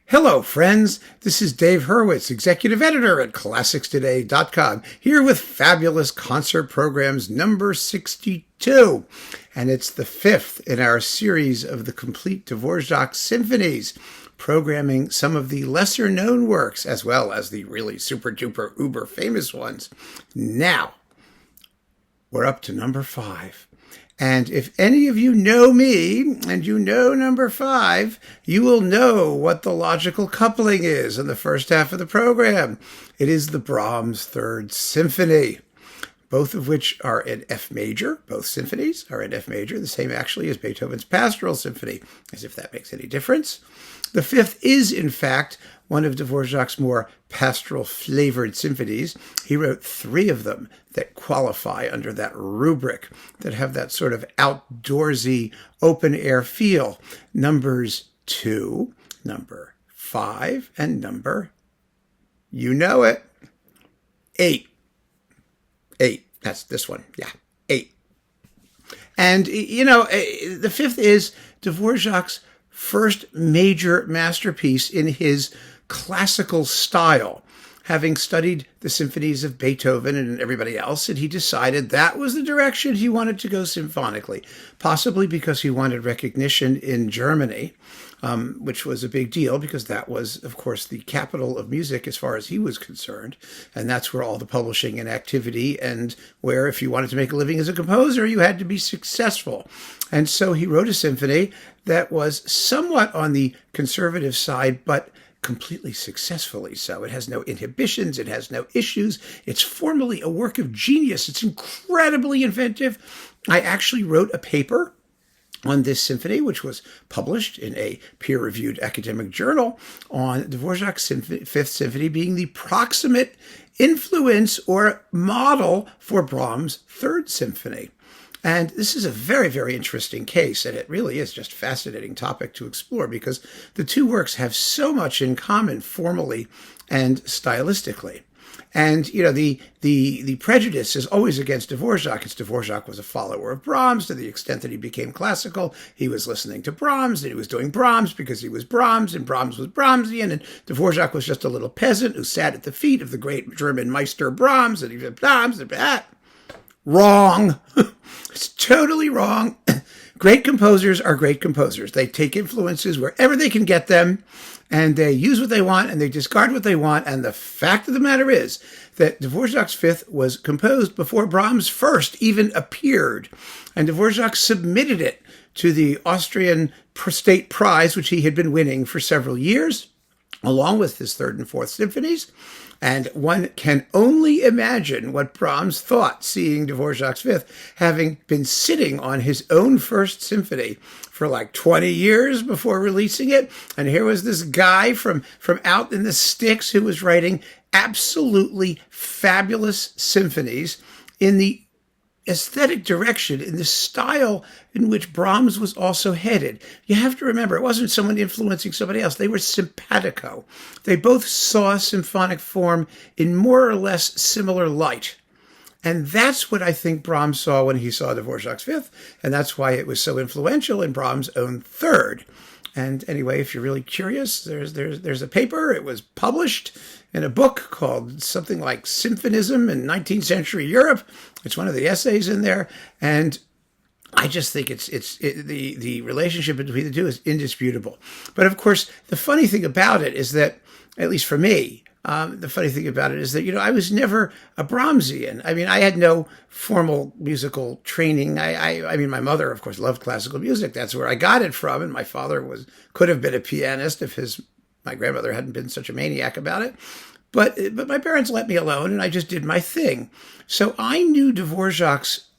Hello, friends. This is Dave Hurwitz, executive editor at ClassicsToday.com, here with fabulous concert programs number 62. And it's the fifth in our series of the complete Dvorak symphonies, programming some of the lesser known works as well as the really super duper uber famous ones. Now, we're up to number 5. And if any of you know me, and you know number 5, you will know what the logical coupling is in the first half of the program. It is the Brahms Third Symphony, both of which are in F major. Both symphonies are in F major, the same actually as Beethoven's Pastoral Symphony, as if that makes any difference. The fifth is, in fact, one of Dvorak's more pastoral-flavored symphonies. He wrote 3 of them that qualify under that rubric, that have that sort of outdoorsy, open-air feel. Numbers 2, number 5, and number, you know it, 8. 8. That's this one. Yeah, 8. And, you know, the fifth is Dvorak's first major masterpiece in his classical style, having studied the symphonies of Beethoven and everybody else, and he decided that was the direction he wanted to go symphonically, possibly because he wanted recognition in Germany, which was a big deal because that was, of course, the capital of music as far as he was concerned, and that's where all the publishing and activity, and where if you wanted to make a living as a composer, you had to be successful. And so he wrote a symphony that was somewhat on the conservative side, but completely successfully so. It has no inhibitions. It has no issues. It's formally a work of genius. It's incredibly inventive. I actually wrote a paper on this symphony, which was published in a peer-reviewed academic journal, on Dvorak's Fifth Symphony being the proximate influence or model for Brahms' Third Symphony. And this is a very, very interesting case, and it really is just a fascinating topic to explore because the two works have so much in common formally and stylistically. And, you know, the prejudice is always against Dvorak. It's Dvorak was a follower of Brahms to the extent that he became classical. He was listening to Brahms, and he was doing Brahms because he was Brahms, and Brahms was Brahmsian, and Dvorak was just a little peasant who sat at the feet of the great German Meister Brahms, and he said, Brahms, and that. Wrong. It's totally wrong. Great composers are great composers. They take influences wherever they can get them, and they use what they want, and they discard what they want. And the fact of the matter is that Dvorak's Fifth was composed before Brahms' First even appeared, and Dvorak submitted it to the Austrian State Prize, which he had been winning for several years, along with his Third and Fourth Symphonies. And one can only imagine what Brahms thought seeing Dvorak's Fifth, having been sitting on his own First Symphony for like 20 years before releasing it. And here was this guy from out in the sticks who was writing absolutely fabulous symphonies in the aesthetic direction, in the style in which Brahms was also headed. You have to remember, it wasn't someone influencing somebody else. They were simpatico. They both saw symphonic form in more or less similar light. And that's what I think Brahms saw when he saw Dvorak's Fifth, and that's why it was so influential in Brahms' own Third. And anyway, if you're really curious, there's a paper. It was published in a book called something like Symphonism in 19th Century Europe. It's one of the essays in there, and I just think the relationship between the two is indisputable. But of course, the funny thing about it is that, at least for me, the funny thing about it is that, you know, I was never a Brahmsian. I mean, I had no formal musical training. I mean, my mother, of course, loved classical music. That's where I got it from. And my father could have been a pianist if my grandmother hadn't been such a maniac about it. But my parents let me alone, and I just did my thing. So I knew Dvorak's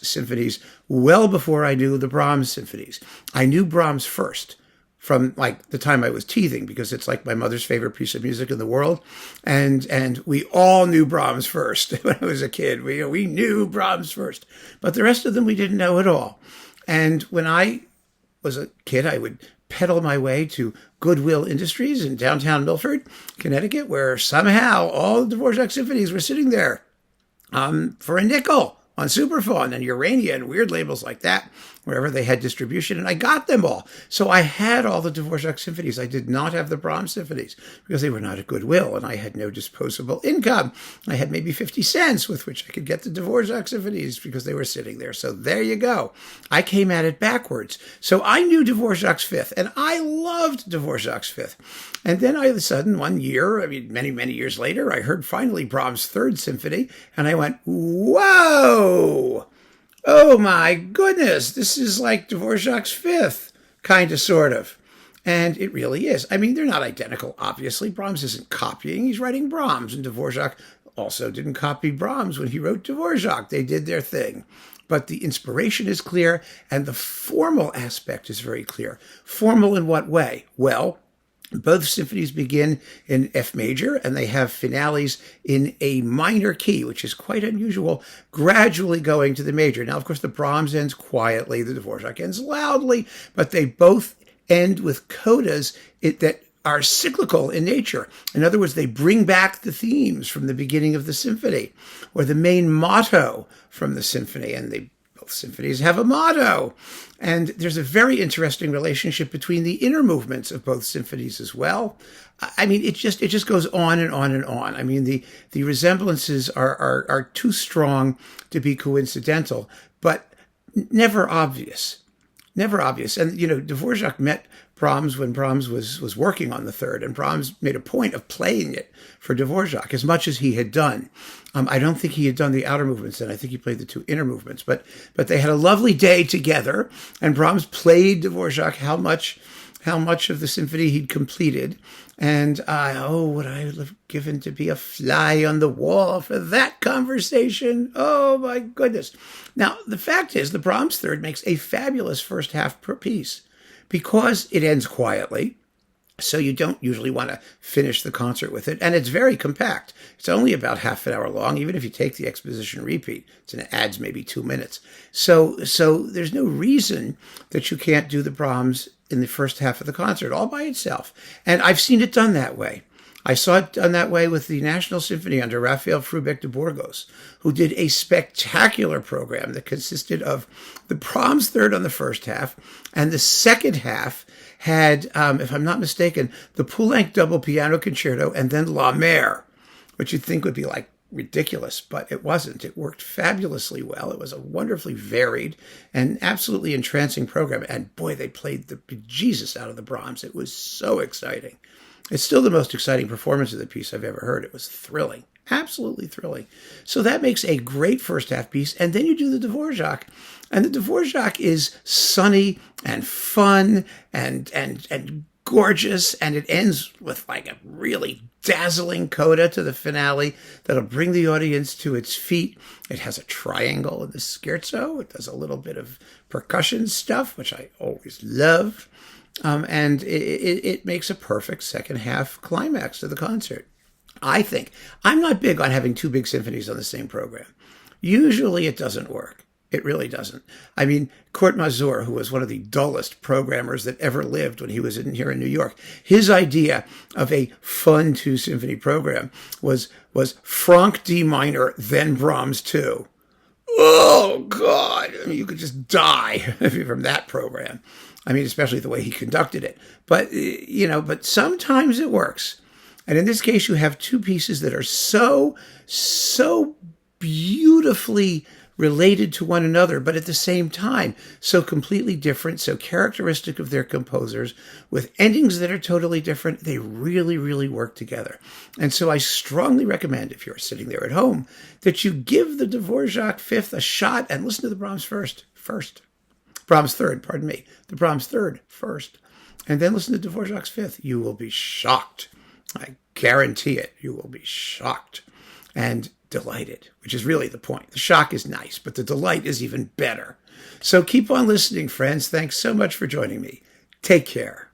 symphonies well before I knew the Brahms symphonies. I knew Brahms first, from like the time I was teething, because it's like my mother's favorite piece of music in the world. And we all knew Brahms first when I was a kid. We knew Brahms first, but the rest of them we didn't know at all. And when I was a kid, I would pedal my way to Goodwill Industries in downtown Milford, Connecticut, where somehow all the Dvorak symphonies were sitting there for a nickel on Superfund and Urania and weird labels like that. wherever they had distribution, and I got them all. So I had all the Dvorak symphonies. I did not have the Brahms symphonies because they were not at Goodwill, and I had no disposable income. I had maybe 50 cents with which I could get the Dvorak symphonies because they were sitting there. So there you go. I came at it backwards. So I knew Dvorak's Fifth, and I loved Dvorak's Fifth. And then all of a sudden, one year, I mean, many, many years later, I heard finally Brahms' Third Symphony, and I went, whoa! Oh my goodness, this is like Dvorak's Fifth, kind of, sort of. And it really is. I mean, they're not identical, obviously. Brahms isn't copying, he's writing Brahms, and Dvorak also didn't copy Brahms when he wrote Dvorak. They did their thing. But the inspiration is clear, and the formal aspect is very clear. Formal in what way? Well, both symphonies begin in F major, and they have finales in a minor key, which is quite unusual, gradually going to the major. Now, of course, the Brahms ends quietly, the Dvorak ends loudly, but they both end with codas that are cyclical in nature. In other words, they bring back the themes from the beginning of the symphony, or the main motto from the symphony, and both symphonies have a motto. And there's a very interesting relationship between the inner movements of both symphonies as well. I mean, it just goes on and on and on. I mean, the resemblances are too strong to be coincidental, but never obvious. Never obvious. And, Dvorak met Brahms when Brahms was working on the third, and Brahms made a point of playing it for Dvorak as much as he had done. I don't think he had done the outer movements then. I think he played the two inner movements. But they had a lovely day together, and Brahms played Dvorak how much of the symphony he'd completed. And would I have given to be a fly on the wall for that conversation? Oh, my goodness. Now, the fact is, the Brahms Third makes a fabulous first half per piece because it ends quietly. So you don't usually want to finish the concert with it. And it's very compact. It's only about half an hour long, even if you take the exposition repeat. It adds maybe 2 minutes. So there's no reason that you can't do the Brahms in the first half of the concert all by itself. And I've seen it done that way. I saw it done that way with the National Symphony under Rafael Frubeck de Burgos, who did a spectacular program that consisted of the Brahms Third on the first half, and the second half had, if I'm not mistaken, the Poulenc double piano concerto and then La Mer, which you'd think would be like ridiculous, but it wasn't. It worked fabulously well. It was a wonderfully varied and absolutely entrancing program. And boy, they played the bejesus out of the Brahms. It was so exciting. It's still the most exciting performance of the piece I've ever heard. It was thrilling, absolutely thrilling. So that makes a great first half piece. And then you do the Dvorak. And the Dvorak is sunny and fun and gorgeous, and it ends with like a really dazzling coda to the finale that'll bring the audience to its feet. It has a triangle in the scherzo. It does a little bit of percussion stuff, which I always love. And it makes a perfect second half climax to the concert. I think. I'm not big on having two big symphonies on the same program. Usually it doesn't work. It really doesn't. I mean, Kurt Masur, who was one of the dullest programmers that ever lived when he was here in New York, his idea of a fun two-symphony program was Franck D minor, then Brahms 2. Oh, God. I mean, you could just die from that program. I mean, especially the way he conducted it. But, but sometimes it works. And in this case, you have two pieces that are so beautifully related to one another, but at the same time, so completely different, so characteristic of their composers, with endings that are totally different. They really, really work together. And so I strongly recommend, if you're sitting there at home, that you give the Dvorak Fifth a shot and listen to the Brahms Third, the Brahms Third first, and then listen to Dvorak's Fifth. You will be shocked. I guarantee it. You will be shocked and delighted, which is really the point. The shock is nice, but the delight is even better. So keep on listening, friends. Thanks so much for joining me. Take care.